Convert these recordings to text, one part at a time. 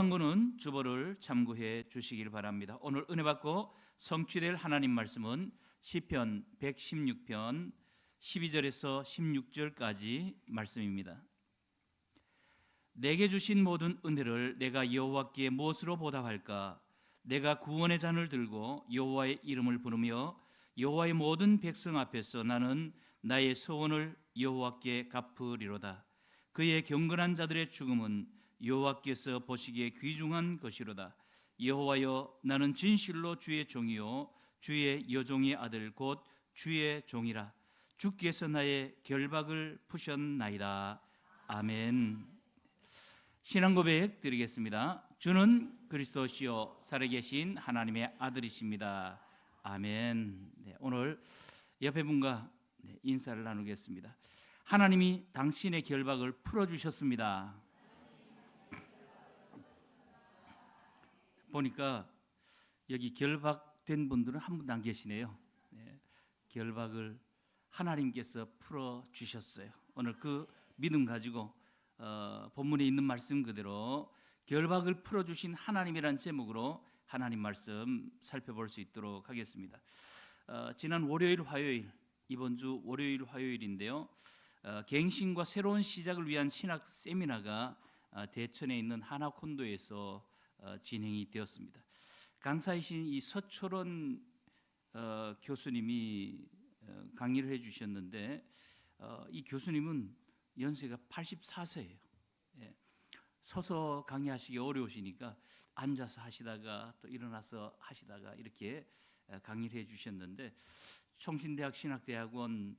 광고는 주보를 참고해 주시길 바랍니다. 오늘 은혜 받고 성취될 하나님 말씀은 시편 116편 12절에서 16절까지 말씀입니다. 내게 주신 모든 은혜를 내가 여호와께 무엇으로 보답할까? 내가 구원의 잔을 들고 여호와의 이름을 부르며 여호와의 모든 백성 앞에서 나는 나의 소원을 여호와께 갚으리로다. 그의 경건한 자들의 죽음은 여호와께서 보시기에 귀중한 것이로다. 여호와여, 나는 진실로 주의 종이요 주의 여종의 아들 곧 주의 종이라. 주께서 나의 결박을 푸셨나이다. 아멘. 신앙 고백 드리겠습니다. 주는 그리스도시요 살아계신 하나님의 아들이십니다. 아멘. 오늘 옆에 분과 인사를 나누겠습니다. 하나님이 당신의 결박을 풀어주셨습니다. 보니까 여기 결박된 분들은 한 분도 안 계시네요. 결박을 하나님께서 풀어주셨어요. 오늘 그 믿음 가지고 본문에 있는 말씀 그대로 결박을 풀어주신 하나님이라는 제목으로 하나님 말씀 살펴볼 수 있도록 하겠습니다. 지난 월요일 화요일, 이번 주 월요일 화요일인데요, 갱신과 새로운 시작을 위한 신학 세미나가 대천에 있는 하나콘도에서 진행이 되었습니다. 강사이신 이 서초론 교수님이 강의를 해주셨는데, 이 교수님은 연세가 84세예요. 서서 강의하시기 어려우시니까 앉아서 하시다가 또 일어나서 하시다가 이렇게 강의를 해주셨는데, 총신대학 신학대학원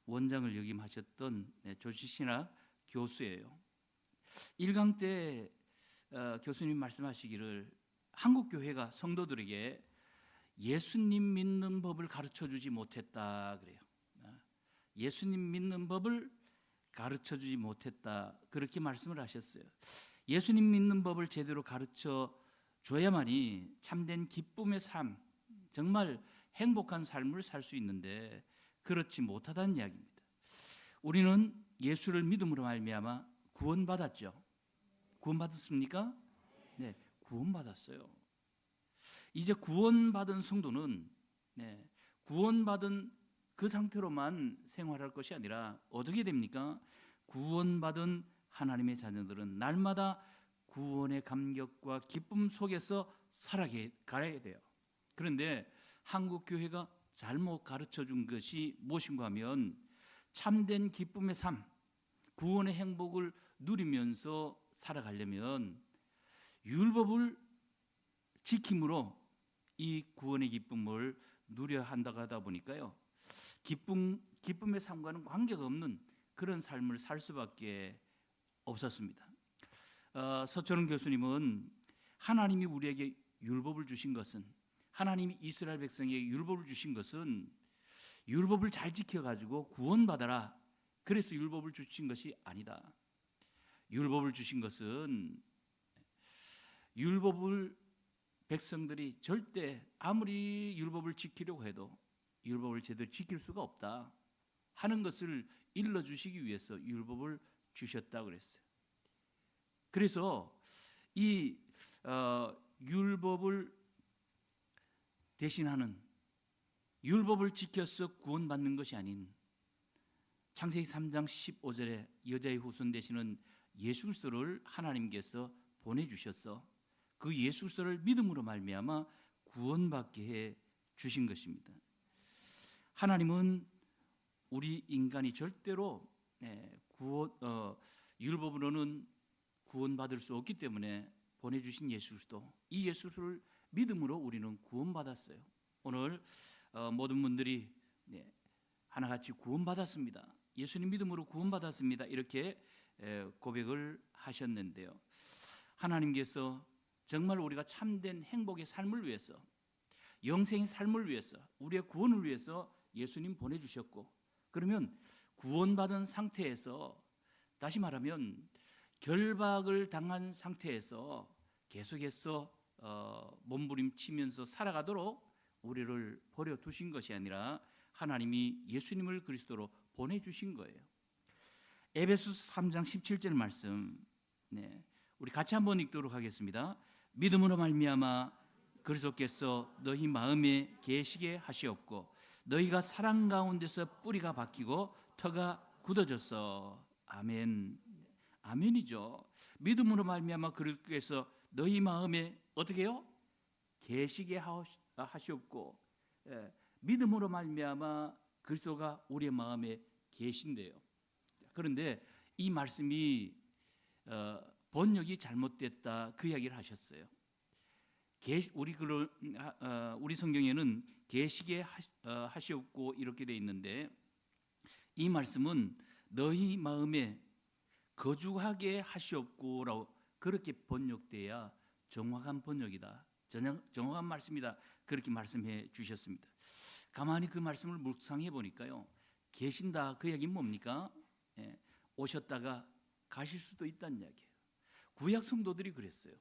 원장을 역임하셨던 조지신학 교수예요. 1강 때 교수님 말씀하시기를 한국교회가 성도들에게 예수님 믿는 법을 가르쳐주지 못했다 그래요. 예수님 믿는 법을 가르쳐주지 못했다, 그렇게 말씀을 하셨어요. 예수님 믿는 법을 제대로 가르쳐 줘야만이 참된 기쁨의 삶, 정말 행복한 삶을 살 수 있는데 그렇지 못하다는 이야기입니다. 우리는 예수를 믿음으로 말미암아 구원받았죠. 구원받았습니까? 네, 구원받았어요. 이제 구원받은 성도는 구원받은 그 상태로만 생활할 것이 아니라 어떻게 됩니까? 구원받은 하나님의 자녀들은 날마다 구원의 감격과 기쁨 속에서 살아가야 돼요. 그런데 한국 교회가 잘못 가르쳐 준 것이 무엇인가 하면 참된 기쁨의 삶, 구원의 행복을 누리면서 살아가려면 율법을 지킴으로 이 구원의 기쁨을 누려야 한다고 하다 보니까요, 기쁨의 삶과는 관계가 없는 그런 삶을 살 수밖에 없었습니다. 서철원 교수님은 하나님이 우리에게 율법을 주신 것은, 하나님이 이스라엘 백성에게 율법을 주신 것은 율법을 잘 지켜가지고 구원받아라, 그래서 율법을 주신 것이 아니다. 율법을 주신 것은 율법을 백성들이 절대 아무리 율법을 지키려고 해도 율법을 제대로 지킬 수가 없다 하는 것을 일러주시기 위해서 율법을 주셨다고 그랬어요. 그래서 이 율법을 대신하는, 율법을 지켜서 구원받는 것이 아닌 창세기 3장 15절에 여자의 후손 되시는 예수 그리스도를 하나님께서 보내주셔서 그 예수 그리스도를 믿음으로 말미암아 구원받게 해 주신 것입니다. 하나님은 우리 인간이 절대로 율법으로는 구원받을 수 없기 때문에 보내주신 예수 그리스도, 이 예수 그리스도를 믿음으로 우리는 구원받았어요. 오늘 모든 분들이 하나같이 구원받았습니다, 예수님 믿음으로 구원받았습니다, 이렇게 고백을 하셨는데요, 하나님께서 정말 우리가 참된 행복의 삶을 위해서, 영생의 삶을 위해서, 우리의 구원을 위해서 예수님 보내주셨고, 그러면 구원받은 상태에서, 다시 말하면 결박을 당한 상태에서 계속해서 몸부림치면서 살아가도록 우리를 버려두신 것이 아니라 하나님이 예수님을 그리스도로 보내주신 거예요. 에베소서 3장 17절 말씀, 우리 같이 한번 읽도록 하겠습니다. 믿음으로 말미암아 그리스도께서 너희 마음에 계시게 하시옵고 너희가 사랑 가운데서 뿌리가 박히고 터가 굳어졌어. 아멘. 아멘이죠. 믿음으로 말미암아 그리스도께서 너희 마음에 어떻게 해요? 계시게 하시옵고, 믿음으로 말미암아 그리스도가 우리의 마음에 계신대요. 그런데 이 말씀이 번역이 잘못됐다, 그 이야기를 하셨어요. 우리 성경에는 계시게 하시옵고 이렇게 돼 있는데, 이 말씀은 너희 마음에 거주하게 하시옵고라고 그렇게 번역돼야 정확한 번역이다, 정확한 말씀이다, 그렇게 말씀해 주셨습니다. 가만히 그 말씀을 묵상해 보니까요, 계신다 그 얘기는 뭡니까? 오셨다가 가실 수도 있다는 이야기예요. 구약 성도들이 그랬어요.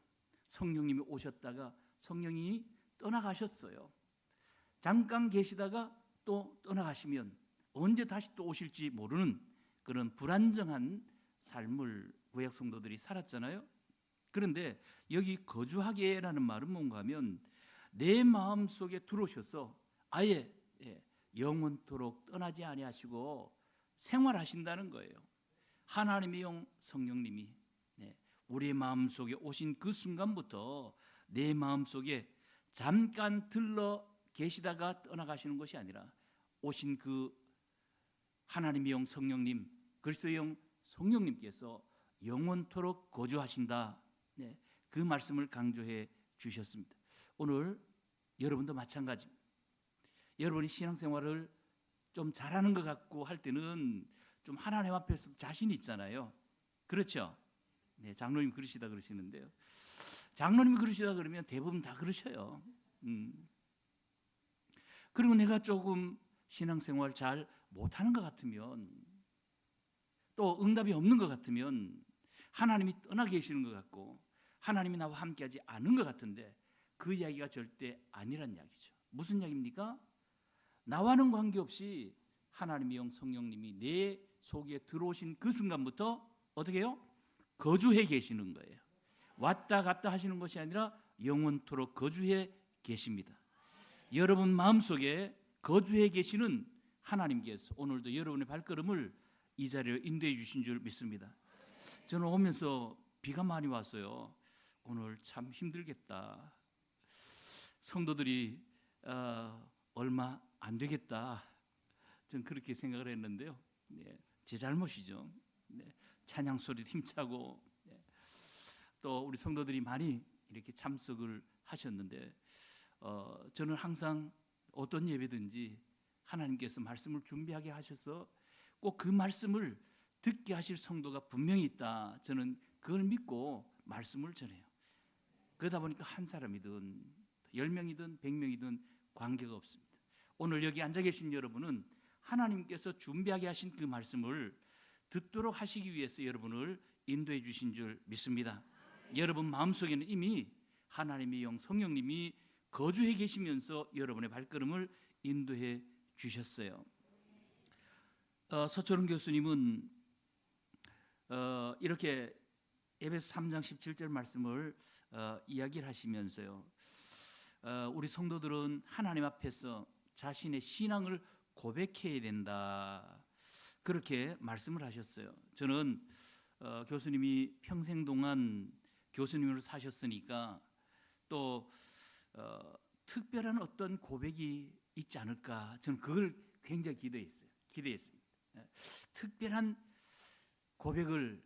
성령님이 오셨다가 성령이 떠나가셨어요. 잠깐 계시다가 또 떠나가시면 언제 다시 또 오실지 모르는 그런 불안정한 삶을 구약 성도들이 살았잖아요. 그런데 여기 거주하게라는 말은 뭔가 하면 내 마음속에 들어오셔서 아예 영원토록 떠나지 아니하시고 생활하신다는 거예요. 하나님의 영 성령님이 우리의 마음속에 오신 그 순간부터 내 마음속에 잠깐 들러 계시다가 떠나가시는 것이 아니라 오신 그 하나님의 영 성령님, 그리스도의 영 성령님께서 영원토록 거주하신다, 그 말씀을 강조해 주셨습니다. 오늘 여러분도 마찬가지입니다. 여러분이 신앙생활을 좀 잘하는 것 같고 할 때는 좀 하나님 앞에서 자신 있잖아요. 그렇죠? 네, 장로님 그러시다 그러시는데요. 장로님이 그러시다 그러면 대부분 다 그러셔요. 그리고 내가 조금 신앙생활 잘 못하는 것 같으면, 또 응답이 없는 것 같으면 하나님이 떠나 계시는 것 같고 하나님이 나와 함께하지 않은 것 같은데, 그 이야기가 절대 아니란 이야기죠. 무슨 이야기입니까? 나와는 관계없이 하나님의 영 성령님이 내 속에 들어오신 그 순간부터 어떻게 해요? 거주해 계시는 거예요. 왔다 갔다 하시는 것이 아니라 영원토록 거주해 계십니다. 여러분 마음속에 거주해 계시는 하나님께서 오늘도 여러분의 발걸음을 이 자리로 인도해 주신 줄 믿습니다. 저는 오면서 비가 많이 왔어요. 오늘 참 힘들겠다. 성도들이 얼마 안 되겠다, 전 그렇게 생각을 했는데요. 제 잘못이죠. 찬양 소리도 힘차고, 또 우리 성도들이 많이 이렇게 참석을 하셨는데, 저는 항상 어떤 예배든지 하나님께서 말씀을 준비하게 하셔서 꼭 그 말씀을 듣게 하실 성도가 분명히 있다, 저는 그걸 믿고 말씀을 전해요. 그러다 보니까 한 사람이든 10명이든 100명이든 관계가 없습니다. 오늘 여기 앉아 계신 여러분은 하나님께서 준비하게 하신 그 말씀을 듣도록 하시기 위해서 여러분을 인도해 주신 줄 믿습니다. 여러분 마음속에는 이미 하나님의 영 성령님이 거주해 계시면서 여러분의 발걸음을 인도해 주셨어요. 서철은 교수님은 이렇게 에베소 3장 17절 말씀을 이야기를 하시면서요, 우리 성도들은 하나님 앞에서 자신의 신앙을 고백해야 된다, 그렇게 말씀을 하셨어요. 저는 교수님이 평생 동안 교수님으로 사셨으니까 또 특별한 어떤 고백이 있지 않을까, 저는 그걸 굉장히 기대했습니다. 특별한 고백을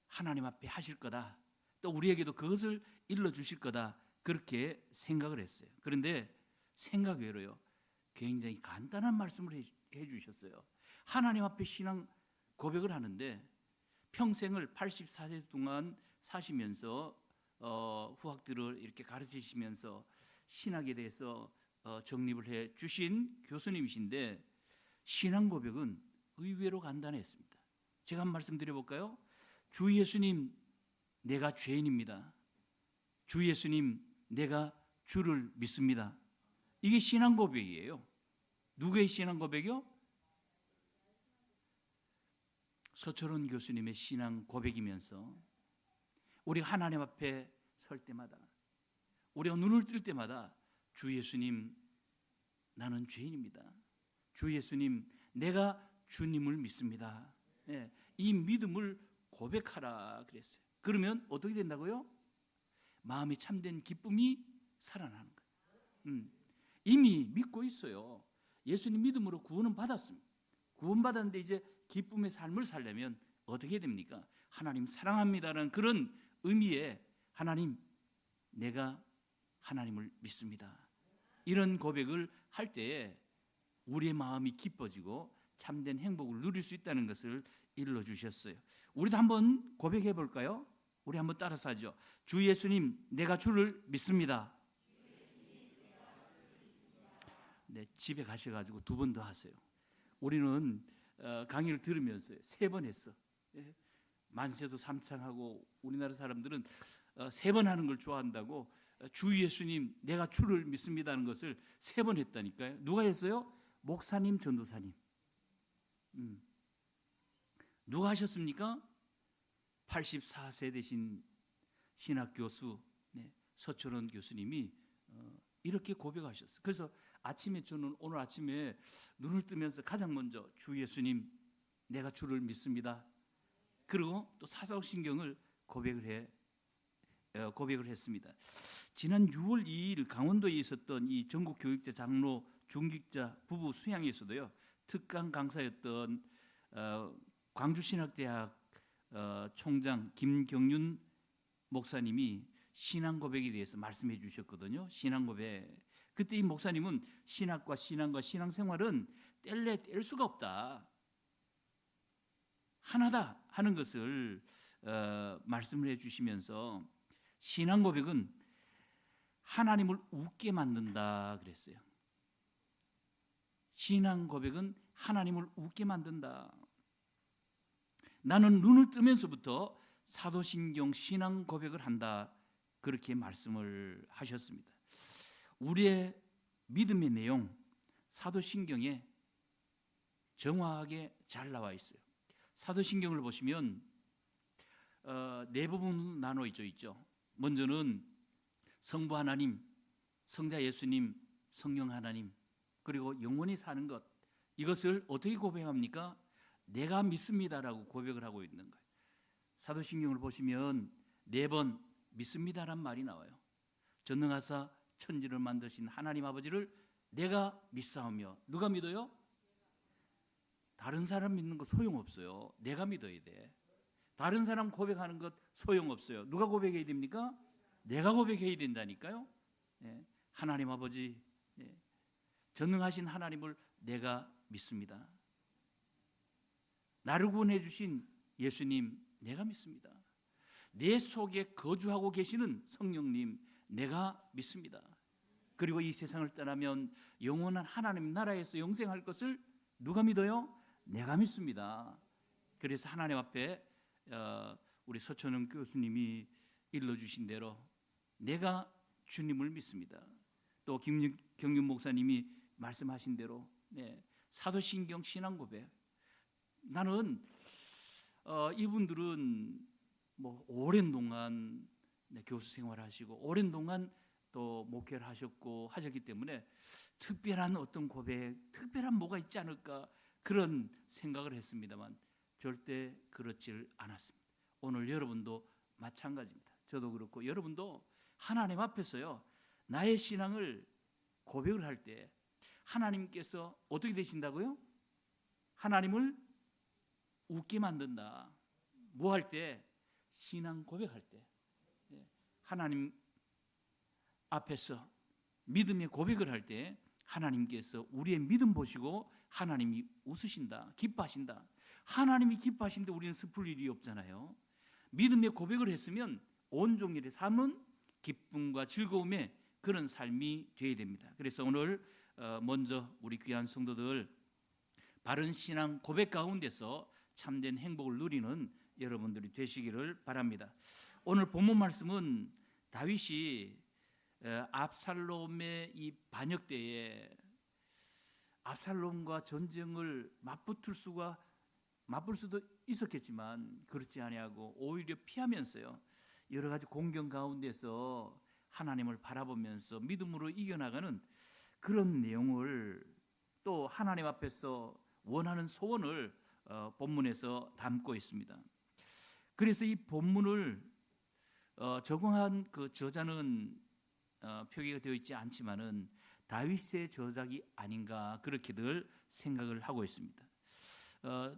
하나님 앞에 하실 거다, 또 우리에게도 그것을 일러주실 거다, 그렇게 생각을 했어요. 그런데 생각 외로요, 굉장히 간단한 말씀을 해주셨어요. 하나님 앞에 신앙 고백을 하는데 평생을 84세 동안 사시면서 후학들을 이렇게 가르치시면서 신학에 대해서 정립을 해 주신 교수님이신데, 신앙 고백은 의외로 간단했습니다. 제가 한 말씀 드려볼까요? 주 예수님, 내가 죄인입니다. 주 예수님, 내가 주를 믿습니다. 이게 신앙 고백이에요. 누구의 신앙 고백이요? 서철원 교수님의 신앙 고백이면서 우리가 하나님 앞에 설 때마다, 우리가 눈을 뜰 때마다 주 예수님, 나는 죄인입니다. 주 예수님, 내가 주님을 믿습니다. 예, 이 믿음을 고백하라 그랬어요. 그러면 어떻게 된다고요? 마음이 참된 기쁨이 살아나는 거예요. 이미 믿고 있어요. 예수님 믿음으로 구원은 받았습니다. 구원받았는데 이제 기쁨의 삶을 살려면 어떻게 됩니까? 하나님 사랑합니다라는 그런 의미의 하나님, 내가 하나님을 믿습니다. 이런 고백을 할 때에 우리의 마음이 기뻐지고 참된 행복을 누릴 수 있다는 것을 일러 주셨어요. 우리도 한번 고백해 볼까요? 우리 한번 따라서 하죠. 주 예수님, 내가 주를 믿습니다. 네, 집에 가셔가지고 2번 더 하세요. 우리는 강의를 들으면서 3번 했어. 예? 만세도 3창하고 우리나라 사람들은 3번 하는 걸 좋아한다고 주 예수님, 내가 주를 믿습니다는 것을 3번 했다니까요. 누가 했어요? 목사님, 전도사님. 누가 하셨습니까? 84세 되신 신학 교수 서철원 교수님이 이렇게 고백하셨어요. 그래서 아침에 저는 오늘 아침에 눈을 뜨면서 가장 먼저 주 예수님, 내가 주를 믿습니다. 그리고 또 사도신경을 고백을 했습니다. 지난 6월 2일 강원도에 있었던 이 전국 교육자 장로 중직자 부부 수양에서도요, 특강 강사였던 광주신학대학 총장 김경윤 목사님이 신앙 고백에 대해서 말씀해 주셨거든요. 신앙 고백. 그때 이 목사님은 신학과 신앙과 신앙생활은 뗄래 뗄 수가 없다, 하나다 하는 것을 말씀을 해 주시면서 신앙 고백은 하나님을 웃게 만든다 그랬어요. 신앙 고백은 하나님을 웃게 만든다. 나는 눈을 뜨면서부터 사도신경 신앙 고백을 한다, 그렇게 말씀을 하셨습니다. 우리의 믿음의 내용 사도신경에 정확하게 잘 나와 있어요. 사도신경을 보시면 4부분 나눠 있죠. 먼저는 성부 하나님, 성자 예수님, 성령 하나님, 그리고 영원히 사는 것, 이것을 어떻게 고백합니까? 내가 믿습니다라고 고백을 하고 있는 거예요. 사도신경을 보시면 4번 믿습니다란 말이 나와요. 전능하사 천지를 만드신 하나님 아버지를 내가 믿사오며. 누가 믿어요? 다른 사람 믿는 거 소용없어요. 내가 믿어야 돼. 다른 사람 고백하는 것 소용없어요. 누가 고백해야 됩니까? 내가 고백해야 된다니까요. 네. 하나님 아버지, 전능하신 하나님을 내가 믿습니다. 나를 구원해 주신 예수님, 내가 믿습니다. 내 속에 거주하고 계시는 성령님, 내가 믿습니다. 그리고 이 세상을 떠나면 영원한 하나님 나라에서 영생할 것을 누가 믿어요? 내가 믿습니다. 그래서 하나님 앞에 우리 서천원 교수님이 일러주신 대로 내가 주님을 믿습니다. 또 김경윤 목사님이 말씀하신 대로 사도신경 신앙 고백. 나는 이분들은 뭐 오랜 동안 교수 생활하시고 오랜 동안 또 목회를 하셨고 하셨기 때문에 특별한 어떤 고백, 특별한 뭐가 있지 않을까 그런 생각을 했습니다만 절대 그렇지 않았습니다. 오늘 여러분도 마찬가지입니다. 저도 그렇고 여러분도 하나님 앞에서요, 나의 신앙을 고백을 할 때 하나님께서 어떻게 되신다고요? 하나님을 웃게 만든다. 뭐 할 때? 신앙 고백할 때. 하나님 앞에서 믿음의 고백을 할 때 하나님께서 우리의 믿음 보시고 하나님이 웃으신다, 기뻐하신다. 하나님이 기뻐하신데 우리는 슬플 일이 없잖아요. 믿음의 고백을 했으면 온종일의 삶은 기쁨과 즐거움의 그런 삶이 되어야 됩니다. 그래서 오늘 먼저 우리 귀한 성도들 바른 신앙 고백 가운데서 참된 행복을 누리는 여러분들이 되시기를 바랍니다. 오늘 본문 말씀은 다윗이 압살롬의 이 반역 때에 압살롬과 전쟁을 맞붙을 수도 있었겠지만 그렇지 아니하고 오히려 피하면서요, 여러 가지 공경 가운데서 하나님을 바라보면서 믿음으로 이겨나가는 그런 내용을 또 하나님 앞에서 원하는 소원을 본문에서 담고 있습니다. 그래서 이 본문을 적용한 그 저자는 표기가 되어 있지 않지만은 다윗의 저작이 아닌가 그렇게들 생각을 하고 있습니다.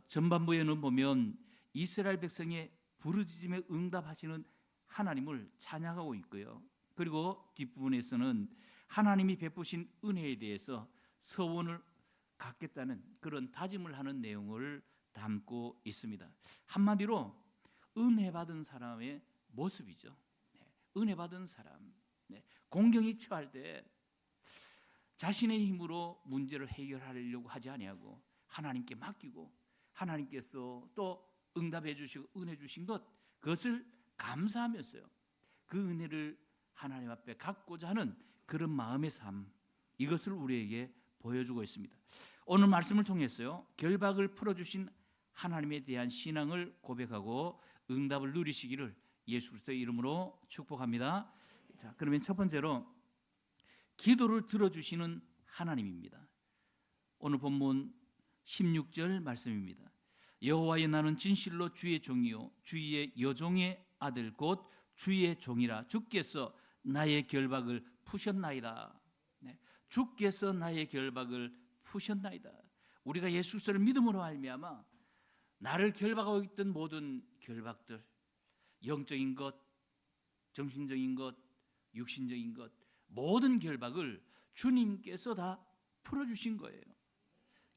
전반부에는 보면 이스라엘 백성의 부르짖음에 응답하시는 하나님을 찬양하고 있고요. 그리고 뒷부분에서는 하나님이 베푸신 은혜에 대해서 서원을 갖겠다는 그런 다짐을 하는 내용을 담고 있습니다. 한마디로 은혜 받은 사람의 모습이죠. 은혜 받은 사람, 공경이 처할 때 자신의 힘으로 문제를 해결하려고 하지 아니하고 하나님께 맡기고 하나님께서 또 응답해 주시고 은혜 주신 것, 그것을 감사하면서요, 그 은혜를 하나님 앞에 갖고자 하는 그런 마음의 삶, 이것을 우리에게 보여주고 있습니다. 오늘 말씀을 통해서요, 결박을 풀어주신 하나님에 대한 신앙을 고백하고 응답을 누리시기를 예수 그리스도의 이름으로 축복합니다. 자, 그러면 첫 번째로 기도를 들어주시는 하나님입니다. 오늘 본문 16절 말씀입니다. 여호와여, 나는 진실로 주의 종이요 주의 여종의 아들 곧 주의 종이라. 주께서 나의 결박을 푸셨나이다. 주께서 나의 결박을 푸셨나이다. 우리가 예수 그리스도를 믿음으로 말미암아 나를 결박하고 있던 모든 결박들, 영적인 것, 정신적인 것, 육신적인 것, 모든 결박을 주님께서 다 풀어주신 거예요.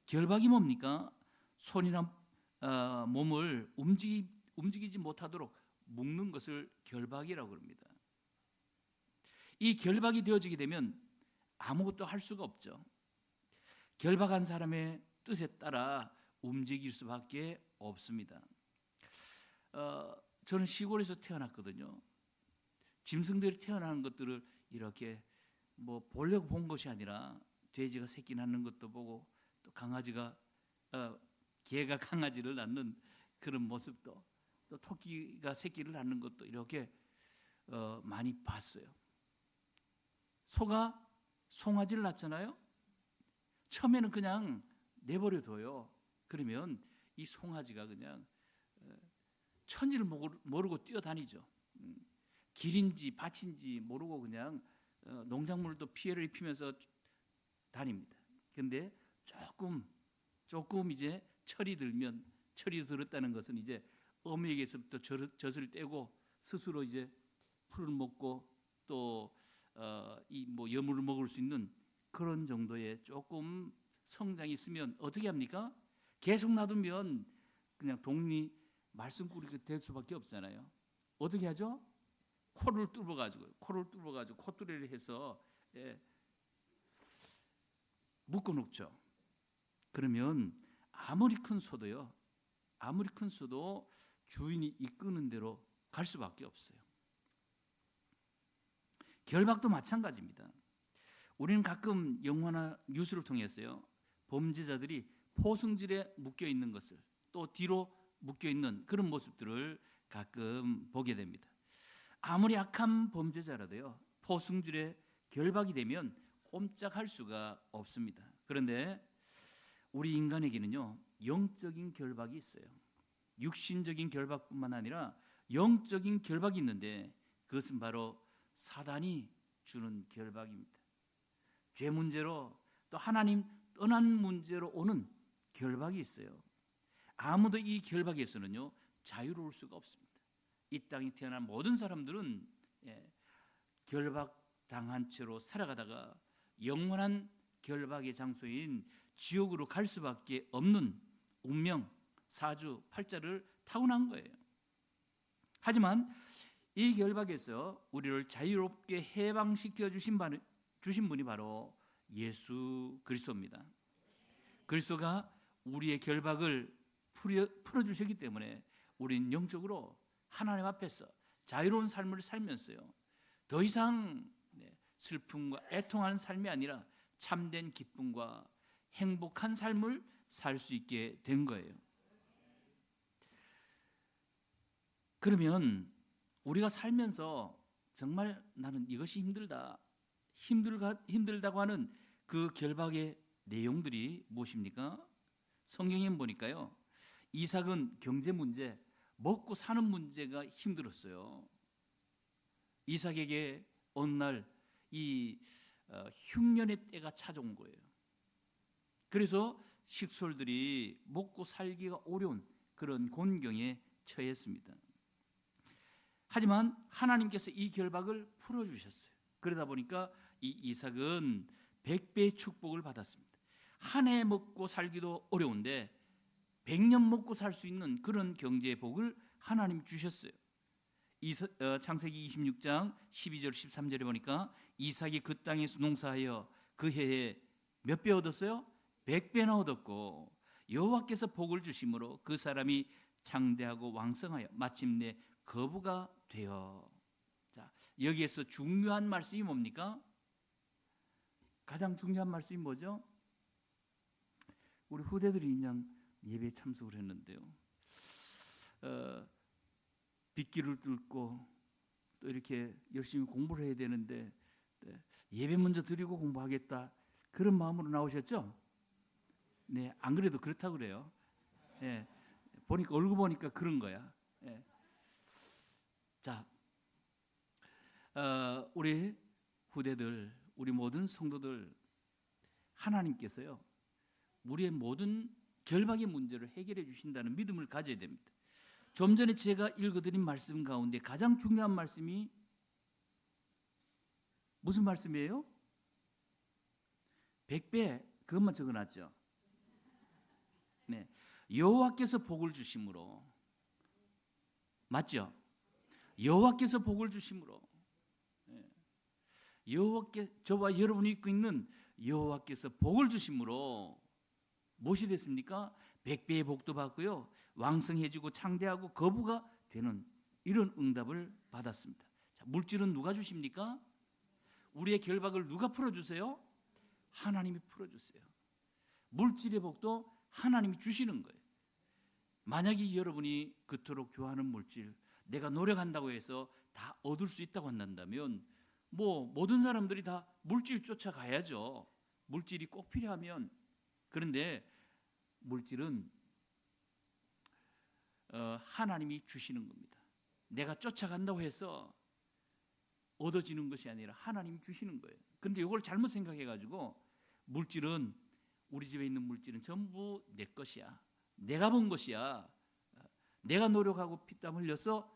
결박이 뭡니까? 손이나 몸을 움직이지 못하도록 묶는 것을 결박이라고 합니다. 이 결박이 되어지게 되면 아무것도 할 수가 없죠. 결박한 사람의 뜻에 따라 움직일 수밖에 없습니다. 저는 시골에서 태어났거든요. 짐승들이 태어나는 것들을 이렇게 뭐 보려고 본 것이 아니라 돼지가 새끼 낳는 것도 보고 또 개가 강아지를 낳는 그런 모습도, 또 토끼가 새끼를 낳는 것도 이렇게 많이 봤어요. 소가 송아지를 낳잖아요. 처음에는 그냥 내버려 둬요. 그러면 이 송아지가 그냥 천지를 모르고 뛰어다니죠. 길인지 밭인지 모르고 그냥 농작물도 피해를 입히면서 다닙니다. 그런데 조금 이제 철이 들었다는 것은 이제 어미에게서부터 젖을 떼고 스스로 이제 풀을 먹고 또 이 뭐 여물을 먹을 수 있는 그런 정도의 조금 성장이 있으면 어떻게 합니까? 계속 놔두면 그냥 독리 말썽꾸리가 될 수밖에 없잖아요. 어떻게 하죠? 코를 뚫어가지고 콧뚜레를 해서 묶어놓죠. 그러면 아무리 큰 소도 주인이 이끄는 대로 갈 수밖에 없어요. 결박도 마찬가지입니다. 우리는 가끔 영화나 뉴스를 통해서요, 범죄자들이 포승질에 묶여 있는 것을, 또 뒤로 묶여 있는 그런 모습들을 가끔 보게 됩니다. 아무리 악한 범죄자라도요, 포승질에 결박이 되면 꼼짝할 수가 없습니다. 그런데 우리 인간에게는요, 영적인 결박이 있어요. 육신적인 결박뿐만 아니라 영적인 결박이 있는데 그것은 바로 사단이 주는 결박입니다. 죄 문제로 또 하나님 떠난 문제로 오는 결박이 있어요. 아무도 이 결박에서는요 자유로울 수가 없습니다. 이 땅에 태어난 모든 사람들은 결박당한 채로 살아가다가 영원한 결박의 장소인 지옥으로 갈 수밖에 없는 운명, 사주, 팔자를 타고난 거예요. 하지만 이 결박에서 우리를 자유롭게 해방시켜 주신 분이 바로 예수 그리스도입니다. 그리스도가 우리의 결박을 풀어주셨기 때문에 우리는 영적으로 하나님 앞에서 자유로운 삶을 살면서요, 더 이상 슬픔과 애통하는 삶이 아니라 참된 기쁨과 행복한 삶을 살 수 있게 된 거예요. 그러면 우리가 살면서 정말 나는 이것이 힘들다고 하는 그 결박의 내용들이 무엇입니까? 성경에 보니까요, 이삭은 경제 문제, 먹고 사는 문제가 힘들었어요. 이삭에게 어느 날 이 흉년의 때가 찾아온 거예요. 그래서 식솔들이 먹고 살기가 어려운 그런 곤경에 처했습니다. 하지만 하나님께서 이 결박을 풀어주셨어요. 그러다 보니까 이 이삭은 100배의 축복을 받았습니다. 한 해 먹고 살기도 어려운데 100년 먹고 살 수 있는 그런 경제의 복을 하나님이 주셨어요. 창세기 26장 12절 13절에 보니까 이삭이 그 땅에서 농사하여 그 해에 몇 배 얻었어요? 100배나 얻었고 여호와께서 복을 주심으로 그 사람이 장대하고 왕성하여 마침내 거부가 되어. 자, 여기에서 중요한 말씀이 뭡니까? 가장 중요한 말씀이 뭐죠? 우리 후대들이 그냥 예배에 참석을 했는데요. 빗길을 뚫고 또 이렇게 열심히 공부를 해야 되는데 예배 먼저 드리고 공부하겠다 그런 마음으로 나오셨죠? 네, 안 그래도 그렇다고 그래요. 네, 보니까 얼굴 보니까 그런 거야. 네. 자, 우리 후대들, 우리 모든 성도들, 하나님께서요 우리의 모든 결박의 문제를 해결해 주신다는 믿음을 가져야 됩니다. 좀 전에 제가 읽어드린 말씀 가운데 가장 중요한 말씀이 무슨 말씀이에요? 100배, 그것만 적어놨죠. 네, 여호와께서 복을 주심으로. 맞죠? 여호와께서 복을 주심으로. 네. 저와 여러분이 입고 있는 여호와께서 복을 주심으로 무엇이 됐습니까? 100배의 복도 받고요, 왕성해지고 창대하고 거부가 되는 이런 응답을 받았습니다. 자, 물질은 누가 주십니까? 우리의 결박을 누가 풀어주세요? 하나님이 풀어주세요. 물질의 복도 하나님이 주시는 거예요. 만약에 여러분이 그토록 좋아하는 물질, 내가 노력한다고 해서 다 얻을 수 있다고 한다면 모든 사람들이 다 물질 쫓아가야죠. 물질이 꼭 필요하면. 그런데 물질은 하나님이 주시는 겁니다. 내가 쫓아간다고 해서 얻어지는 것이 아니라 하나님이 주시는 거예요. 그런데 이걸 잘못 생각해가지고 물질은, 우리 집에 있는 물질은 전부 내 것이야, 내가 본 것이야, 내가 노력하고 피땀 흘려서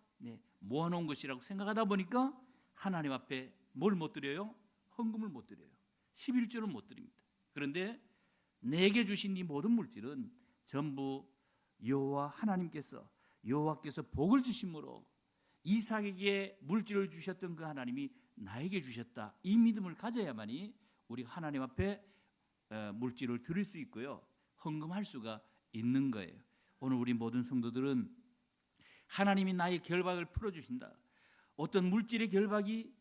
모아놓은 것이라고 생각하다 보니까 하나님 앞에 뭘 못 드려요? 헌금을 못 드려요. 11조를 못 드립니다. 그런데 내게 주신 이 모든 물질은 전부 여호와 하나님께서, 여호와께서 복을 주심으로 이삭에게 물질을 주셨던 그 하나님이 나에게 주셨다, 이 믿음을 가져야만이 우리 하나님 앞에 물질을 드릴 수 있고요, 헌금할 수가 있는 거예요. 오늘 우리 모든 성도들은 하나님이 나의 결박을 풀어주신다, 어떤 물질의 결박이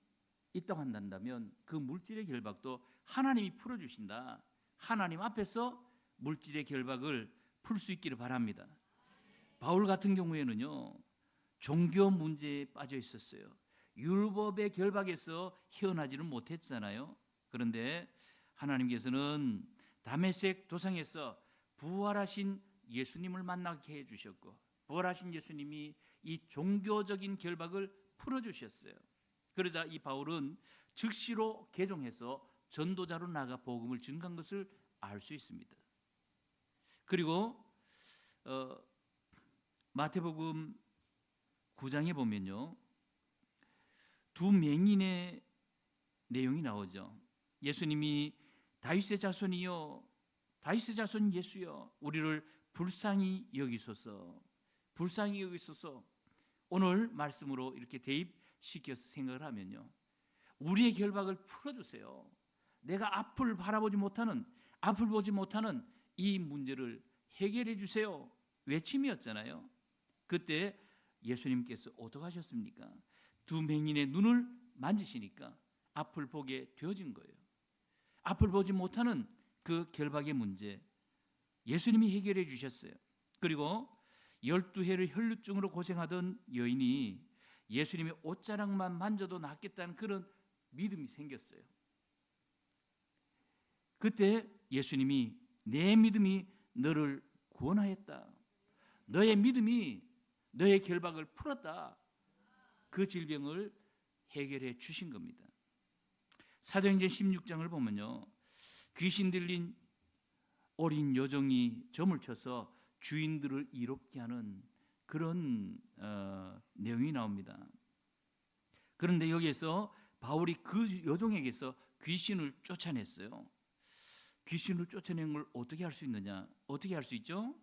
있다고 한다면 그 물질의 결박도 하나님이 풀어주신다, 하나님 앞에서 물질의 결박을 풀 수 있기를 바랍니다. 바울 같은 경우에는요, 종교 문제에 빠져 있었어요. 율법의 결박에서 헤어나지는 못했잖아요. 그런데 하나님께서는 다메섹 도상에서 부활하신 예수님을 만나게 해주셨고, 부활하신 예수님이 이 종교적인 결박을 풀어주셨어요. 그러자 이 바울은 즉시로 개종해서 전도자로 나가 복음을 증거한 것을 알 수 있습니다. 그리고 마태복음 9장에 보면요, 두 맹인의 내용이 나오죠. 예수님이 다윗의 자손이여, 다윗의 자손 예수여, 우리를 불쌍히 여기소서, 불쌍히 여기소서. 오늘 말씀으로 이렇게 대입시켜서 생각을 하면요, 우리의 결박을 풀어주세요. 내가 앞을 바라보지 못하는, 앞을 보지 못하는 이 문제를 해결해 주세요, 외침이었잖아요. 그때 예수님께서 어떻게 하셨습니까? 두 맹인의 눈을 만지시니까 앞을 보게 되어진 거예요. 앞을 보지 못하는 그 결박의 문제 예수님이 해결해 주셨어요. 그리고 12해를 혈루증으로 고생하던 여인이 예수님의 옷자락만 만져도 낫겠다는 그런 믿음이 생겼어요. 그때 예수님이 내 믿음이 너를 구원하였다. 너의 믿음이 너의 결박을 풀었다. 그 질병을 해결해 주신 겁니다. 사도행전 16장을 보면요, 귀신 들린 어린 여종이 점을 쳐서 주인들을 이롭게 하는 그런 내용이 나옵니다. 그런데 여기에서 바울이 그 여종에게서 귀신을 쫓아냈어요. 귀신을 쫓아낸 걸 어떻게 할 수 있느냐? 어떻게 할 수 있죠?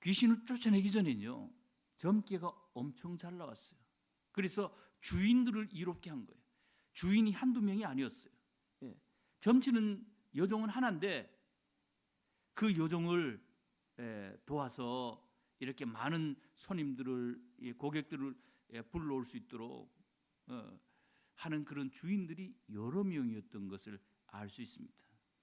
귀신을 쫓아내기 전에는요, 점괘가 엄청 잘 나왔어요. 그래서 주인들을 이롭게 한 거예요. 주인이 한두 명이 아니었어요. 예. 점치는 여종은 하나인데 그 여종을 도와서 이렇게 많은 손님들을, 고객들을 불러올 수 있도록 하는 그런 주인들이 여러 명이었던 것을 알 수 있습니다.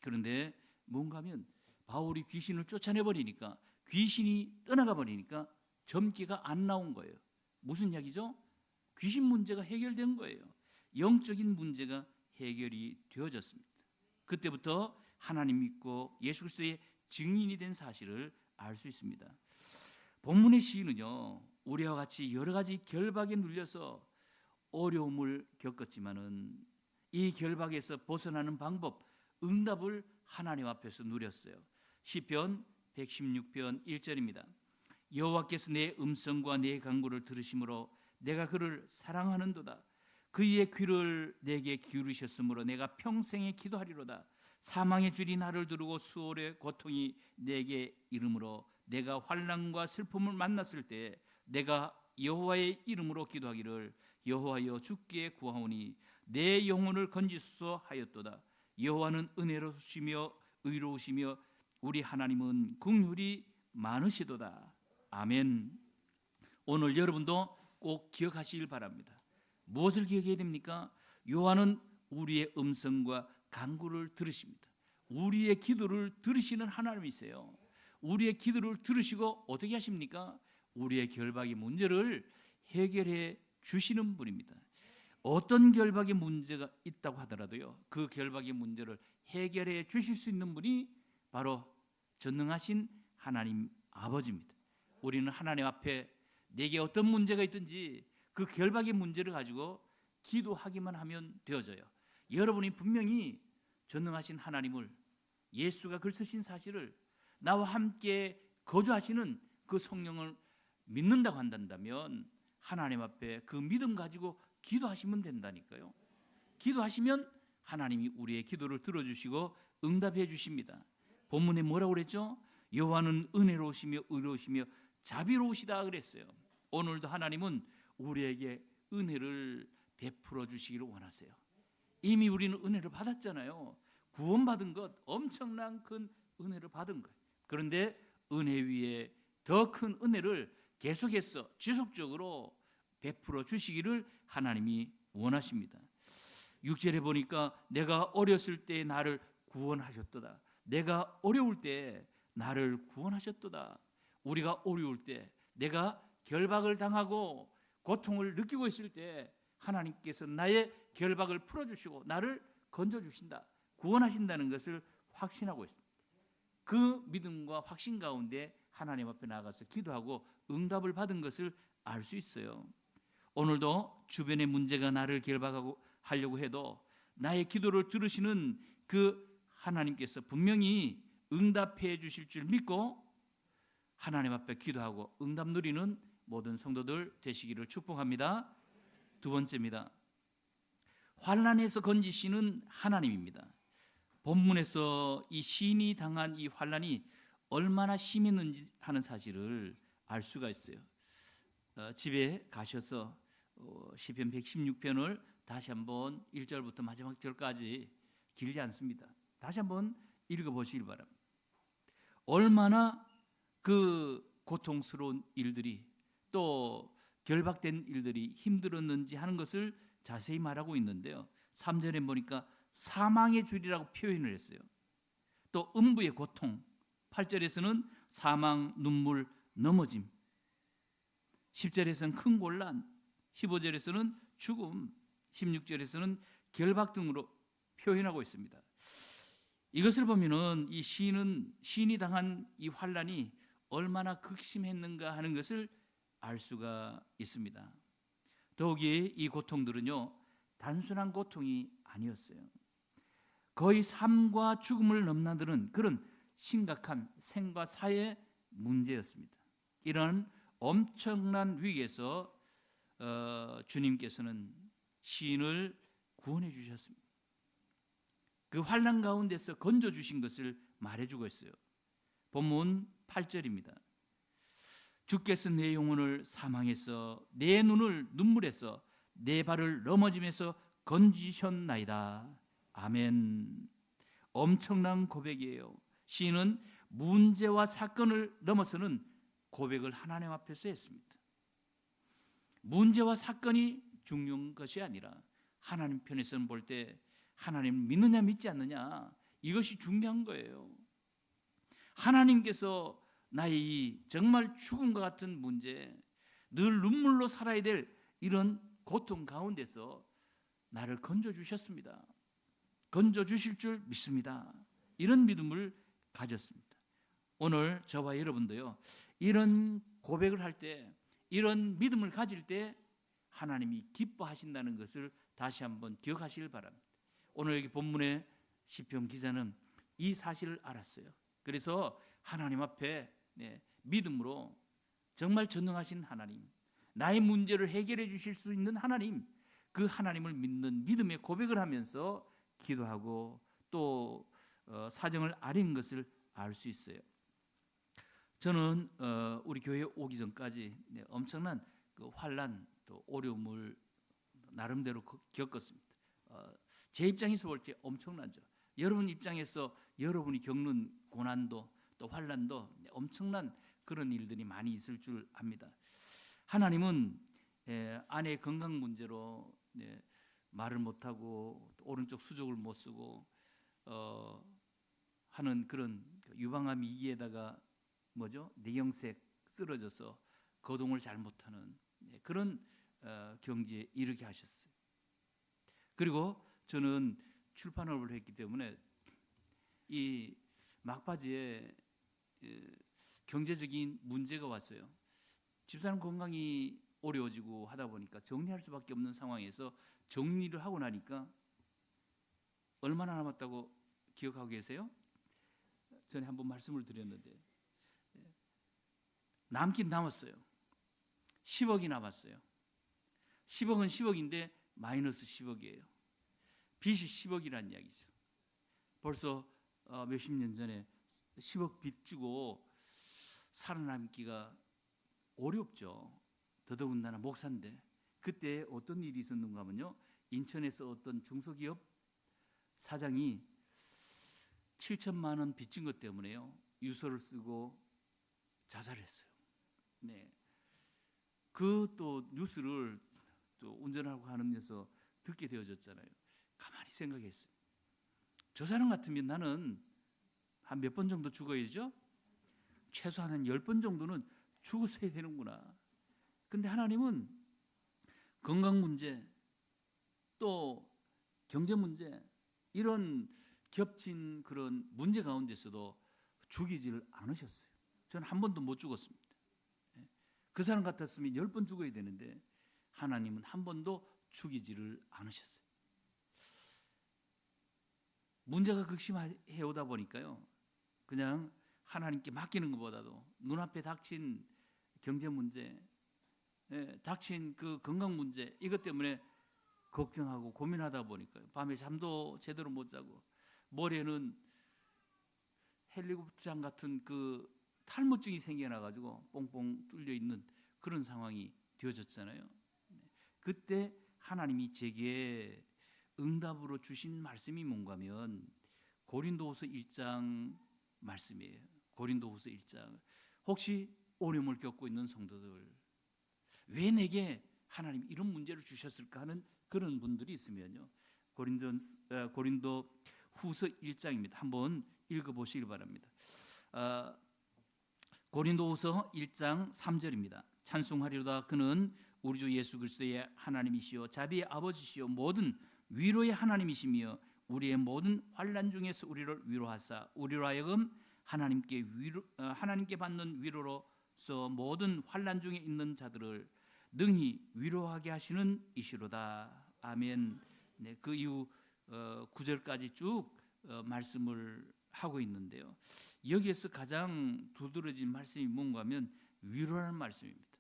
그런데 뭔가 하면 바울이 귀신을 쫓아내버리니까, 귀신이 떠나가 버리니까 점괘가 안 나온 거예요. 무슨 이야기죠? 귀신 문제가 해결된 거예요. 영적인 문제가 해결이 되어졌습니다. 그때부터 하나님 믿고 예수 그리스도의 증인이 된 사실을 알 수 있습니다. 본문의 시인은요, 우리와 같이 여러 가지 결박에 눌려서 어려움을 겪었지만은 이 결박에서 벗어나는 방법, 응답을 하나님 앞에서 누렸어요. 시편 116편 1절입니다. 여호와께서 내 음성과 내 간구를 들으심으로 내가 그를 사랑하는도다. 그의 귀를 내게 기울이셨으므로 내가 평생에 기도하리로다. 사망의 줄이 나를 두르고 수월의 고통이 내게 이름으로 내가 환난과 슬픔을 만났을 때 내가 여호와의 이름으로 기도하기를 여호와여 주께 구하오니 내 영혼을 건지소서 하였도다. 여호와는 은혜로우시며 의로우시며 우리 하나님은 긍휼이 많으시도다. 아멘. 오늘 여러분도 꼭 기억하시길 바랍니다. 무엇을 기억해야 됩니까? 여호와는 우리의 음성과 간구를 들으십니다. 우리의 기도를 들으시는 하나님이세요. 우리의 기도를 들으시고 어떻게 하십니까? 우리의 결박의 문제를 해결해 주시는 분입니다. 어떤 결박의 문제가 있다고 하더라도요, 그 결박의 문제를 해결해 주실 수 있는 분이 바로 전능하신 하나님 아버지입니다. 우리는 하나님 앞에 내게 어떤 문제가 있든지 그 결박의 문제를 가지고 기도하기만 하면 되어져요. 여러분이 분명히 전능하신 하나님을, 예수가 글 쓰신 사실을, 나와 함께 거주하시는 그 성령을 믿는다고 한다면 하나님 앞에 그 믿음 가지고 기도하시면 된다니까요. 기도하시면 하나님이 우리의 기도를 들어주시고 응답해 주십니다. 본문에 뭐라고 그랬죠? 여호와는 은혜로우시며 의로우시며 자비로우시다 그랬어요. 오늘도 하나님은 우리에게 은혜를 베풀어 주시기를 원하세요. 이미 우리는 은혜를 받았잖아요. 구원받은 것, 엄청난 큰 은혜를 받은 거예요. 그런데 은혜 위에 더 큰 은혜를 계속해서 지속적으로 베풀어 주시기를 하나님이 원하십니다. 6절에 보니까 내가 어렸을 때 나를 구원하셨도다. 내가 어려울 때 나를 구원하셨도다. 우리가 어려울 때, 내가 결박을 당하고 고통을 느끼고 있을 때 하나님께서 나의 결박을 풀어주시고 나를 건져주신다, 구원하신다는 것을 확신하고 있습니다. 그 믿음과 확신 가운데 하나님 앞에 나가서 기도하고 응답을 받은 것을 알 수 있어요. 오늘도 주변의 문제가 나를 결박하고 하려고 해도 나의 기도를 들으시는 그 하나님께서 분명히 응답해 주실 줄 믿고 하나님 앞에 기도하고 응답 누리는 모든 성도들 되시기를 축복합니다. 두 번째입니다. 환난에서 건지시는 하나님입니다. 본문에서 이 시인이 당한 이 환난이 얼마나 심했는지 하는 사실을 알 수가 있어요. 집에 가셔서 시편 116편을 다시 한번 1절부터 마지막 절까지, 길지 않습니다. 다시 한번 읽어보시길 바랍니다. 얼마나 그 고통스러운 일들이, 또 결박된 일들이 힘들었는지 하는 것을 자세히 말하고 있는데요. 3절에 보니까 사망의 줄이라고 표현을 했어요. 또 음부의 고통, 8절에서는 사망, 눈물, 넘어짐, 10절에서는 큰 곤란, 15절에서는 죽음, 16절에서는 결박 등으로 표현하고 있습니다. 이것을 보면은 이 시인이 당한 이 환난이 얼마나 극심했는가 하는 것을 알 수가 있습니다. 더욱이 이 고통들은요, 단순한 고통이 아니었어요. 거의 삶과 죽음을 넘나드는 그런 심각한 생과 사의 문제였습니다. 이런 엄청난 위기에서 주님께서는 시인을 구원해 주셨습니다. 그 환난 가운데서 건져 주신 것을 말해주고 있어요. 본문 8절입니다. 주께서 내 영혼을 사망에서 내 눈을 눈물에서 내 발을 넘어짐에서 건지셨나이다. 아멘. 엄청난 고백이에요. 시인은 문제와 사건을 넘어서는 고백을 하나님 앞에서 했습니다. 문제와 사건이 중요한 것이 아니라 하나님 편에서는 볼 때 하나님 믿느냐 믿지 않느냐, 이것이 중요한 거예요. 하나님께서 나의 이 정말 죽음과 같은 문제, 늘 눈물로 살아야 될 이런 고통 가운데서 나를 건져주셨습니다. 건져주실 줄 믿습니다. 이런 믿음을 가졌습니다. 오늘 저와 여러분도요, 이런 고백을 할 때, 이런 믿음을 가질 때 하나님이 기뻐하신다는 것을 다시 한번 기억하시길 바랍니다. 오늘 여기 본문의 시편 기자는 이 사실을 알았어요. 그래서 하나님 앞에 믿음으로 정말 전능하신 하나님, 나의 문제를 해결해 주실 수 있는 하나님, 그 하나님을 믿는 믿음의 고백을 하면서 기도하고 또 사정을 아린 것을 알 수 있어요. 저는 우리 교회에 오기 전까지 엄청난 그 환난 또 어려움을 나름대로 겪었습니다. 제 입장에서 볼 때 엄청나죠. 여러분 입장에서 여러분이 겪는 고난도 또 환난도 엄청난 그런 일들이 많이 있을 줄 압니다. 하나님은 아내의 건강 문제로 말을 못하고 오른쪽 수족을 못 쓰고 하는 그런 유방암 위기에다가 뇌경색 쓰러져서 거동을 잘 못하는 그런 경지에 이르게 하셨어요. 그리고 저는 출판업을 했기 때문에 이 막바지에 경제적인 문제가 왔어요. 집사람 건강이 어려워지고 하다 보니까 정리할 수밖에 없는 상황에서 정리를 하고 나니까 얼마나 남았다고 기억하고 계세요? 전에 한번 말씀을 드렸는데 남긴 남았어요. 10억이 남았어요. 10억은 10억인데 마이너스 10억이에요. 빚이 10억이라는 이야기죠. 벌써 몇십 년 전에 10억 빚 지고 살아남기가 어렵죠. 더더군다나 목사인데 그때 어떤 일이 있었는가 하면요, 인천에서 어떤 중소기업 사장이 7천만 원 빚진 것 때문에요, 유서를 쓰고 자살했어요. 그 또 뉴스를 또 운전하고 하면서 듣게 되어졌잖아요. 가만히 생각했어요. 저 사람 같으면 나는 한 몇 번 정도 죽어야죠. 최소한 한 10번 정도는 죽었어야 되는구나. 근데 하나님은 건강 문제 또 경제 문제 이런 겹친 그런 문제 가운데서도 죽이지를 않으셨어요. 저는 한 번도 못 죽었습니다. 그 사람 같았으면 10번 죽어야 되는데 하나님은 한 번도 죽이지를 않으셨어요. 문제가 극심해 오다 보니까요, 그냥 하나님께 맡기는 것보다도 눈앞에 닥친 경제 문제, 닥친 그 건강 문제, 이것 때문에 걱정하고 고민하다 보니까 밤에 잠도 제대로 못 자고 머리에는 헬리콥터장 같은 그 탈모증이 생겨나가지고 뽕뽕 뚫려 있는 그런 상황이 되어졌잖아요. 그때 하나님이 제게 응답으로 주신 말씀이 뭔가 하면 고린도후서 1장 말씀이에요. 고린도후서 1장. 혹시 어려움을 겪고 있는 성도들, 왜 내게 하나님 이런 문제를 주셨을까 하는 그런 분들이 있으면요, 고린도 후서 1장입니다. 한번 읽어보시길 바랍니다. 고린도후서 1장 3절입니다. 찬송하리로다 그는 우리 주 예수 그리스도의 하나님이시요 자비의 아버지시요 모든 위로의 하나님이시며 우리의 모든 환난 중에서 우리를 위로하사 우리로 하여금 하나님께 받는 위로로서 모든 환난 중에 있는 자들을 능히 위로하게 하시는 이시로다. 아멘. 네, 그 이후 9절까지 쭉 말씀을 하고 있는데요. 여기에서 가장 두드러진 말씀이 뭔가 하면 위로라는 말씀입니다.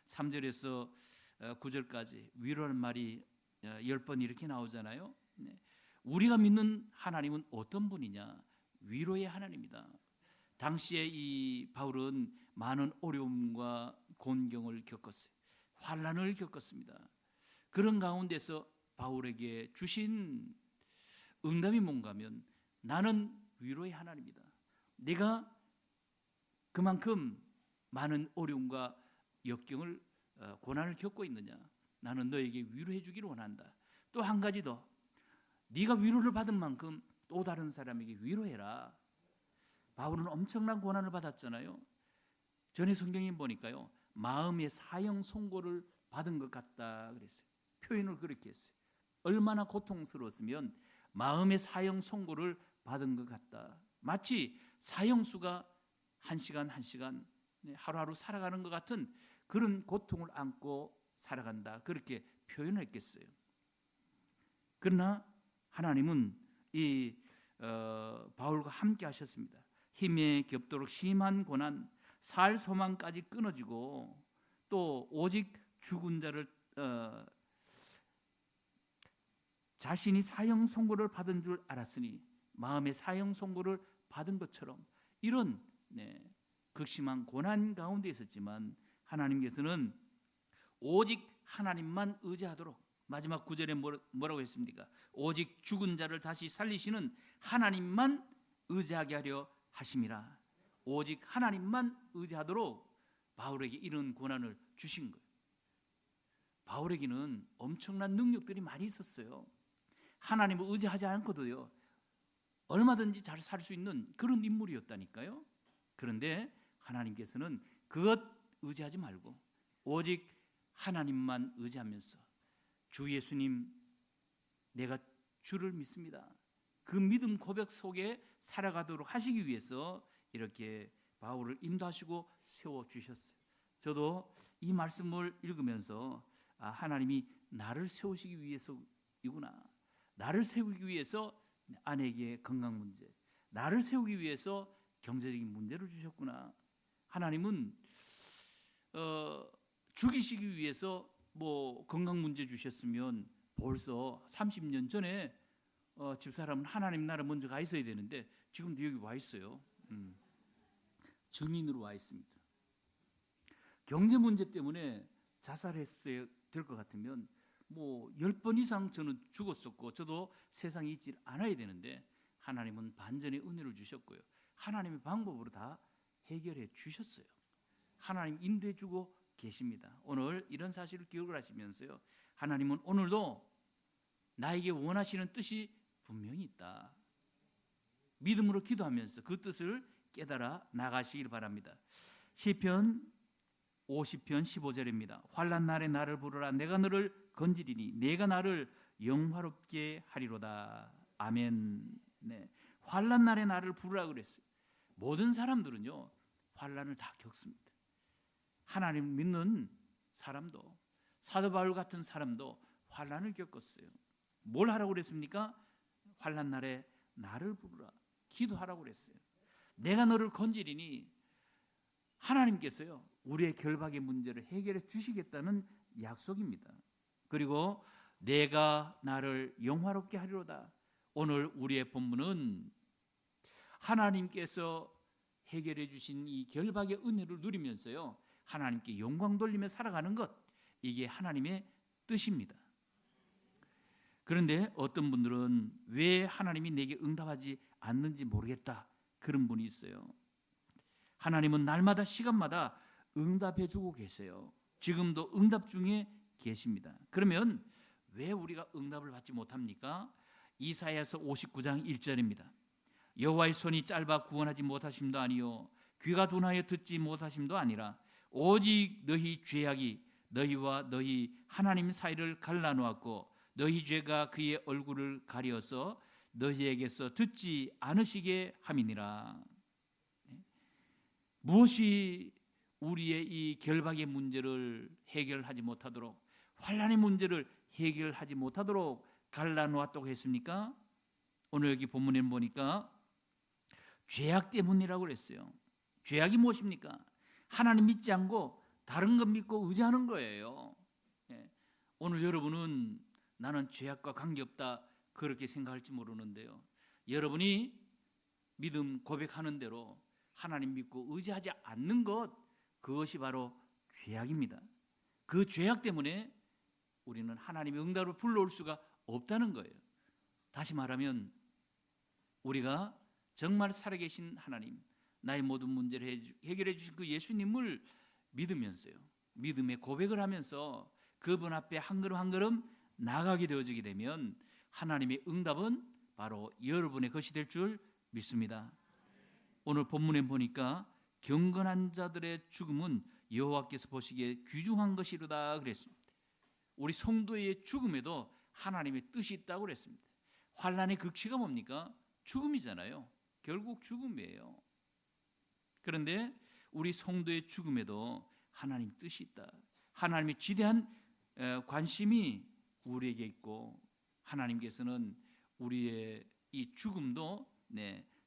3절에서 9절까지 위로라는 말이 10번 이렇게 나오잖아요. 우리가 믿는 하나님은 어떤 분이냐? 위로의 하나님이다. 당시에 이 바울은 많은 어려움과 곤경을 겪었어요. 환난을 겪었습니다. 그런 가운데서 바울에게 주신 응답이 뭔가 하면 나는 위로의 하나님이다. 네가 그만큼 많은 어려움과 역경을 고난을 겪고 있느냐? 나는 너에게 위로해 주기를 원한다. 또 한 가지 더, 네가 위로를 받은 만큼 또 다른 사람에게 위로해라. 바울은 엄청난 고난을 받았잖아요. 전에 성경에 보니까요, 마음의 사형 선고를 받은 것 같다 그랬어요. 표현을 그렇게 했어요. 얼마나 고통스러웠으면 마음의 사형 선고를 받은 것 같다. 마치 사형수가 한 시간 한 시간 하루하루 살아가는 것 같은 그런 고통을 안고 살아간다. 그렇게 표현했겠어요. 그러나 하나님은 이 바울과 함께 하셨습니다. 힘에 겹도록 심한 고난, 살 소망까지 끊어지고 또 오직 죽은 자를 자신이 사형 선고를 받은 줄 알았으니 마음의 사형 선고를 받은 것처럼 이런 극심한 고난 가운데 있었지만 하나님께서는 오직 하나님만 의지하도록, 마지막 9절에 뭐라고 했습니까? 오직 죽은 자를 다시 살리시는 하나님만 의지하게 하려 하심이라. 오직 하나님만 의지하도록 바울에게 이런 고난을 주신 거예요. 바울에게는 엄청난 능력들이 많이 있었어요. 하나님을 의지하지 않고도요 얼마든지 잘 살 수 있는 그런 인물이었다니까요. 그런데 하나님께서는 그것 의지하지 말고 오직 하나님만 의지하면서 주 예수님, 내가 주를 믿습니다. 그 믿음 고백 속에 살아가도록 하시기 위해서 이렇게 바울을 인도하시고 세워주셨어요. 저도 이 말씀을 읽으면서 하나님이 나를 세우시기 위해서이구나. 나를 세우기 위해서 아내에게 건강 문제, 나를 세우기 위해서 경제적인 문제를 주셨구나. 하나님은 죽이시기 위해서 뭐 건강 문제 주셨으면 벌써 30년 전에 집사람은 하나님 나라 먼저 가 있어야 되는데 지금도 여기 와 있어요. 증인으로 와 있습니다. 경제 문제 때문에 자살했어야 될 것 같으면 뭐 10번 이상 저는 죽었었고 저도 세상에 있지 않아야 되는데 하나님은 반전의 은혜를 주셨고요. 하나님의 방법으로 다 해결해 주셨어요. 하나님 인도해 주고 계십니다. 오늘 이런 사실을 기억을 하시면서요, 하나님은 오늘도 나에게 원하시는 뜻이 분명히 있다. 믿음으로 기도하면서 그 뜻을 깨달아 나가시길 바랍니다. 시편 50편 15절입니다. 환난 날에 나를 부르라. 내가 너를 건지리니 내가 나를 영화롭게 하리로다. 아멘. 네. 환난 날에 나를 부르라 그랬어요. 모든 사람들은요 환난을 다 겪습니다. 하나님 믿는 사람도, 사도 바울 같은 사람도 환난을 겪었어요. 뭘 하라고 그랬습니까? 환난 날에 나를 부르라. 기도하라고 그랬어요. 내가 너를 건지리니 하나님께서요 우리의 결박의 문제를 해결해 주시겠다는 약속입니다. 그리고 내가 나를 영화롭게 하리로다. 오늘 우리의 본문은 하나님께서 해결해 주신 이 결박의 은혜를 누리면서요 하나님께 영광 돌리며 살아가는 것, 이게 하나님의 뜻입니다. 그런데 어떤 분들은 왜 하나님이 내게 응답하지 않는지 모르겠다, 그런 분이 있어요. 하나님은 날마다 시간마다 응답해 주고 계세요. 지금도 응답 중에 계십니다. 그러면 왜 우리가 응답을 받지 못합니까? 이사야서 59장 1절입니다. 여호와의 손이 짧아 구원하지 못하심도 아니요 귀가 둔하여 듣지 못하심도 아니라 오직 너희 죄악이 너희와 너희 하나님 사이를 갈라놓았고 너희 죄가 그의 얼굴을 가려서 너희에게서 듣지 않으시게 함이니라. 무엇이 우리의 이 결박의 문제를 해결하지 못하도록, 환난의 문제를 해결하지 못하도록 갈라놓았다고 했습니까? 오늘 여기 본문에 보니까 죄악 때문이라고 그랬어요. 죄악이 무엇입니까? 하나님 믿지 않고 다른 것 믿고 의지하는 거예요. 오늘 여러분은 나는 죄악과 관계없다 그렇게 생각할지 모르는데요, 여러분이 믿음 고백하는 대로 하나님 믿고 의지하지 않는 것, 그것이 바로 죄악입니다. 그 죄악 때문에 우리는 하나님의 응답을 불러올 수가 없다는 거예요. 다시 말하면 우리가 정말 살아계신 하나님, 나의 모든 문제를 해결해 주신 그 예수님을 믿으면서요, 믿음의 고백을 하면서 그분 앞에 한 걸음 한 걸음 나아가게 되어지게 되면 하나님의 응답은 바로 여러분의 것이 될 줄 믿습니다. 오늘 본문에 보니까 경건한 자들의 죽음은 여호와께서 보시기에 귀중한 것이로다 그랬습니다. 우리 성도의 죽음에도 하나님의 뜻이 있다고 그랬습니다. 환난의 극치가 뭡니까? 죽음이잖아요. 결국 죽음이에요. 그런데 우리 성도의 죽음에도 하나님 뜻이 있다. 하나님의 지대한 관심이 우리에게 있고, 하나님께서는 우리의 이 죽음도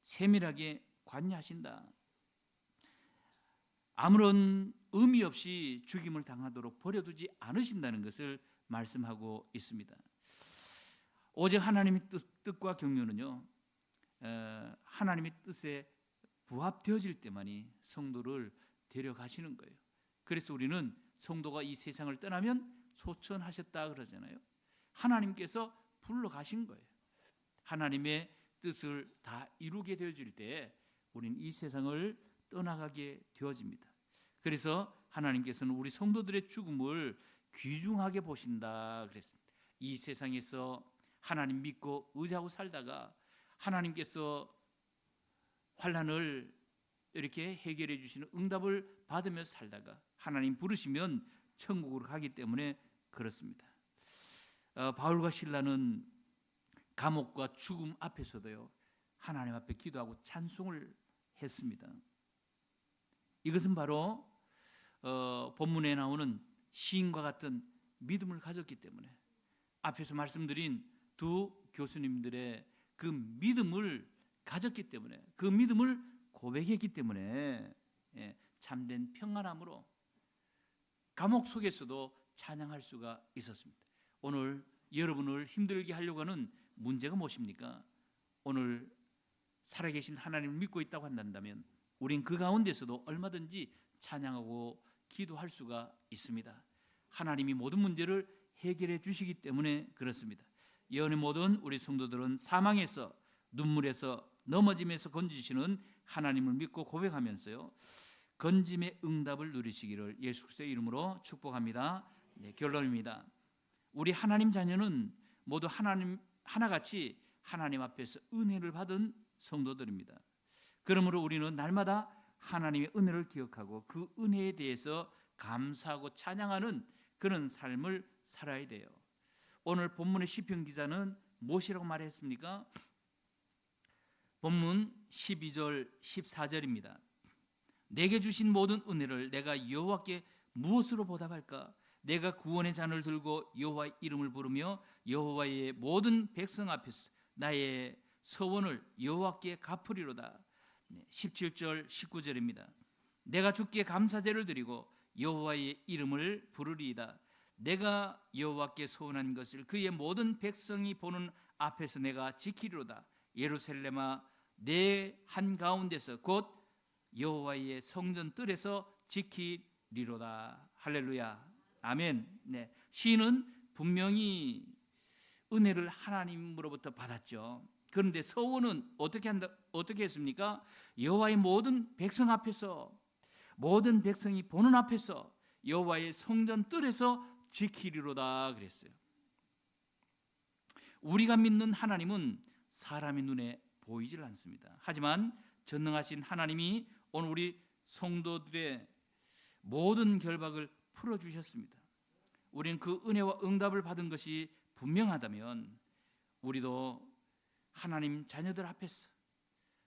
세밀하게 관여하신다. 아무런 의미 없이 죽임을 당하도록 버려두지 않으신다는 것을 말씀하고 있습니다. 오직 하나님의 뜻과 경륜은요, 하나님의 뜻에 부합되어질 때만이 성도를 데려가시는 거예요. 그래서 우리는 성도가 이 세상을 떠나면 소천하셨다 그러잖아요. 하나님께서 불러가신 거예요. 하나님의 뜻을 다 이루게 되어질 때 우리는 이 세상을 떠나가게 되어집니다. 그래서 하나님께서는 우리 성도들의 죽음을 귀중하게 보신다 그랬습니다. 이 세상에서 하나님 믿고 의지하고 살다가 하나님께서 환난을 이렇게 해결해 주시는 응답을 받으면서 살다가 하나님 부르시면 천국으로 가기 때문에 그렇습니다. 바울과 실라는 감옥과 죽음 앞에서도요, 하나님 앞에 기도하고 찬송을 했습니다. 이것은 바로 본문에 나오는 시인과 같은 믿음을 가졌기 때문에, 앞에서 말씀드린 두 교수님들의 그 믿음을 가졌기 때문에, 그 믿음을 고백했기 때문에 참된 평안함으로 감옥 속에서도 찬양할 수가 있었습니다. 오늘 여러분을 힘들게 하려고 하는 문제가 무엇입니까? 오늘 살아계신 하나님을 믿고 있다고 한다면 우린 그 가운데서도 얼마든지 찬양하고 기도할 수가 있습니다. 하나님이 모든 문제를 해결해 주시기 때문에 그렇습니다. 예언의 모든 우리 성도들은 사망에서, 눈물에서, 넘어짐에서 건지시는 하나님을 믿고 고백하면서요, 건짐의 응답을 누리시기를 예수 그리스도의 이름으로 축복합니다. 결론입니다. 우리 하나님 자녀는 모두 하나님 하나같이 하나님 앞에서 은혜를 받은 성도들입니다. 그러므로 우리는 날마다 하나님의 은혜를 기억하고 그 은혜에 대해서 감사하고 찬양하는 그런 삶을 살아야 돼요. 오늘 본문의 시편 기자는 무엇이라고 말했습니까? 본문 12절 14절입니다. 내게 주신 모든 은혜를 내가 여호와께 무엇으로 보답할까? 내가 구원의 잔을 들고 여호와의 이름을 부르며 여호와의 모든 백성 앞에서 나의 서원을 여호와께 갚으리로다. 17절 19절입니다. 내가 주께 감사제를 드리고 여호와의 이름을 부르리이다. 내가 여호와께 서원한 것을 그의 모든 백성이 보는 앞에서 내가 지키리로다. 예루살렘아, 내 한가운데서 곧 여호와의 성전 뜰에서 지키리로다. 할렐루야. 아멘. 시인은 분명히 은혜를 하나님으로부터 받았죠. 그런데 서원은 어떻게 했습니까? 여호와의 모든 백성 앞에서, 모든 백성이 보는 앞에서 여호와의 성전 뜰에서 지키리로다 그랬어요. 우리가 믿는 하나님은 사람의 눈에 보이질 않습니다. 하지만 전능하신 하나님이 오늘 우리 성도들의 모든 결박을 풀어주셨습니다. 우리는 그 은혜와 응답을 받은 것이 분명하다면 우리도 하나님 자녀들 앞에서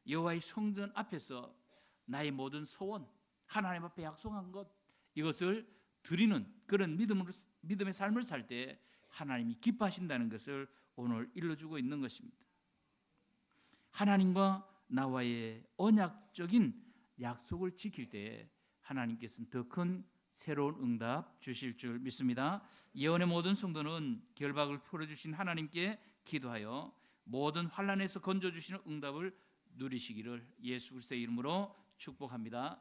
여호와의 성전 앞에서 나의 모든 소원, 하나님 앞에 약속한 것, 이것을 드리는 그런 믿음의 삶을 살 때 하나님이 기뻐하신다는 것을 오늘 일러주고 있는 것입니다. 하나님과 나와의 언약적인 약속을 지킬 때 하나님께서는 더 큰 새로운 응답 주실 줄 믿습니다. 예언의 모든 성도는 결박을 풀어주신 하나님께 기도하여 모든 환난에서 건져주시는 응답을 누리시기를 예수 그리스도의 이름으로 축복합니다.